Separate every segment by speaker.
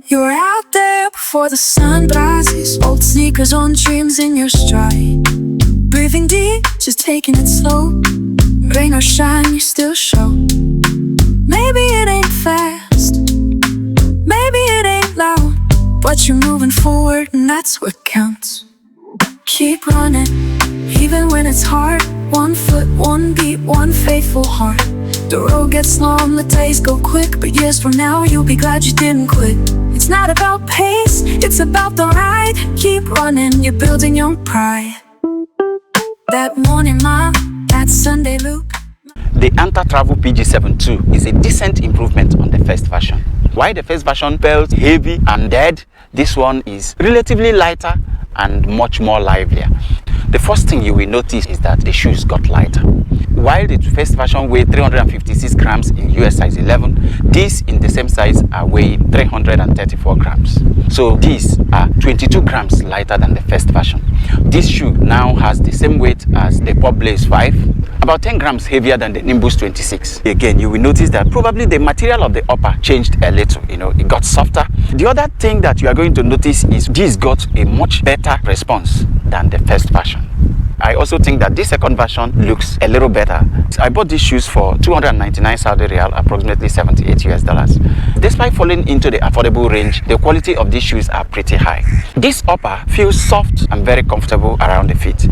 Speaker 1: You were out there before the sun rises, old sneakers on, dreams in your stride. Breathing deep, just taking it slow. Rain or shine, you still show. Maybe it ain't fast, maybe it ain't loud, but you're moving forward and that's what counts. Keep running, even when it's hard. One foot, one beat, one faithful heart. The road gets long, the days go quick, but years from now you'll be glad you didn't quit. It's not about pace, it's about the ride. Keep running, you're building your pride. That morning mile, that Sunday loop.
Speaker 2: The Anta Travel PG7 2 is a decent improvement on the first version. While the first version felt heavy and dead, this one is relatively lighter and much more livelier. The first thing you will notice is that the shoes got lighter. While the first version weighed 356 grams in US size 11, these in the same size are weighing 334 grams. So these are 22 grams lighter than the first version. This shoe now has the same weight as the Pop Blaze 5, about 10 grams heavier than the Nimbus 26. Again, you will notice that probably the material of the upper changed a little, it got softer. The other thing that you are going to notice is this got a much better response than the first version. I also think that this second version looks a little better. I bought these shoes for 299 Saudi Riyal, approximately $78 US. Despite falling into the affordable range, the quality of these shoes are pretty high. This upper feels soft and very comfortable around the feet.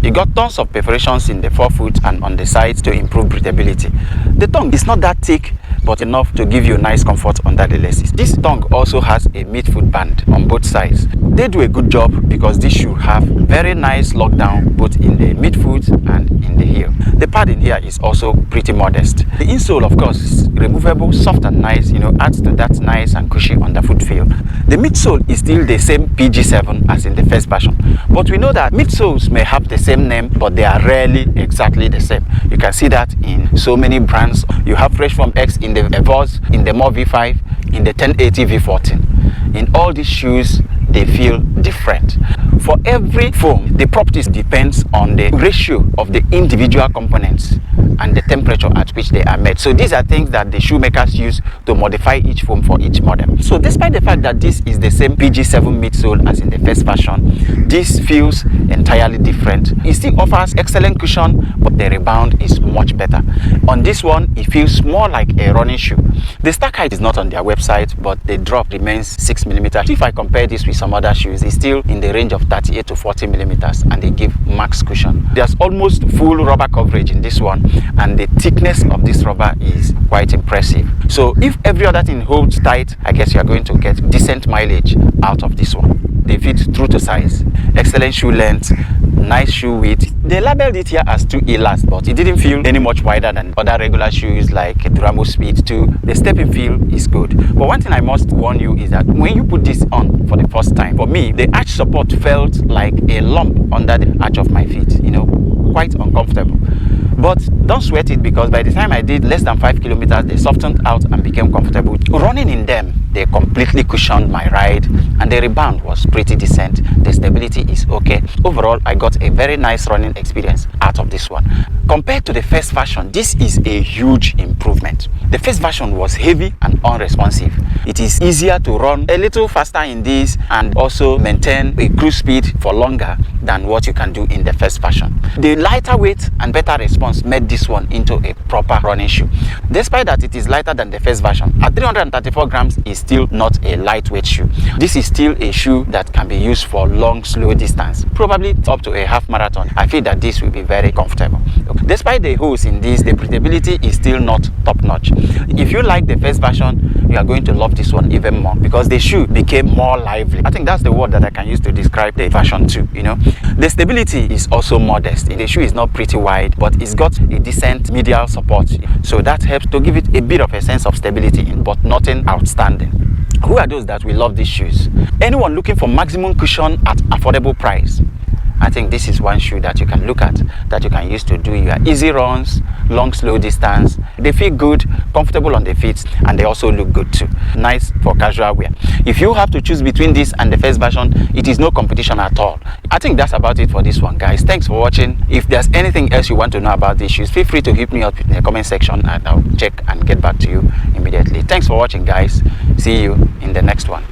Speaker 2: It got tons of perforations in the forefoot and on the sides to improve breathability. The tongue is not that thick, but enough to give you nice comfort under the laces. This tongue also has a midfoot band on both sides. They do a good job because this shoe have very nice lockdown both in the midfoot and in the heel. The padding here is also pretty modest. The insole, of course, is removable, soft and nice, adds to that nice and cushy underfoot feel. The midsole is still the same PG7 as in the first version, but we know that midsoles may have the same name, but they are rarely exactly the same. You can see that in so many brands. You have Fresh From X in the Evos, in the More V5, in the 1080 V14. In all these shoes, they feel different. For every foam, the properties depends on the ratio of the individual components and the temperature at which they are made. So these are things that the shoemakers use to modify each foam for each model. So despite the fact that this is the same PG7 midsole as in the first version, this feels entirely different. It still offers excellent cushion, but the rebound is much better. On this one, it feels more like a running shoe. The stack height is not on their website, but the drop remains 6 mm. If I compare this with some other shoes, it's still in the range of 38 to 40 mm, and they give max cushion. There's almost full rubber coverage in this one, and the thickness of this rubber is quite impressive. So if every other thing holds tight, I guess you are going to get decent mileage out of this one. They fit true to size, excellent shoe length, nice shoe width. They labeled it here as 2 elast, but it didn't feel any much wider than other regular shoes like Duramo Speed 2. The stepping feel is good. But one thing I must warn you is that when you put this on for the first time, for me, the arch support felt like a lump under the arch of my feet, quite uncomfortable. But don't sweat it, because by the time I did less than 5 kilometers, they softened out and became comfortable. Running in them, they completely cushioned my ride, and the rebound was pretty decent. The stability is okay. Overall, I got a very nice running experience out of this one. Compared to the first version, this is a huge improvement. The first version was heavy and unresponsive. It is easier to run a little faster in this and also maintain a cruise speed for longer than what you can do in the first version. The lighter weight and better response made this one into a proper running shoe. Despite that it is lighter than the first version, at 334 grams is still not a lightweight shoe. This is still a shoe that can be used for long, slow distance, probably up to a half marathon. I feel that this will be very comfortable. Despite the holes in this, the breathability is still not top-notch. If you like the first version, you are going to love this one even more because the shoe became more lively. I think that's the word that I can use to describe the version 2. The stability is also modest. The shoe is not pretty wide, but it's got a decent medial support, so that helps to give it a bit of a sense of stability, but nothing outstanding. Who are those that will love these shoes? Anyone looking for maximum cushion at affordable price. I think this is one shoe that you can look at, that you can use to do your easy runs, long, slow distance. They feel good, comfortable on the feet, and they also look good too. Nice for casual wear. If you have to choose between this and the first version, it is no competition at all. I think that's about it for this one, guys. Thanks for watching. If there's anything else you want to know about these shoes, feel free to hit me up in the comment section and I'll check and get back to you immediately. Thanks for watching, guys. See you in the next one.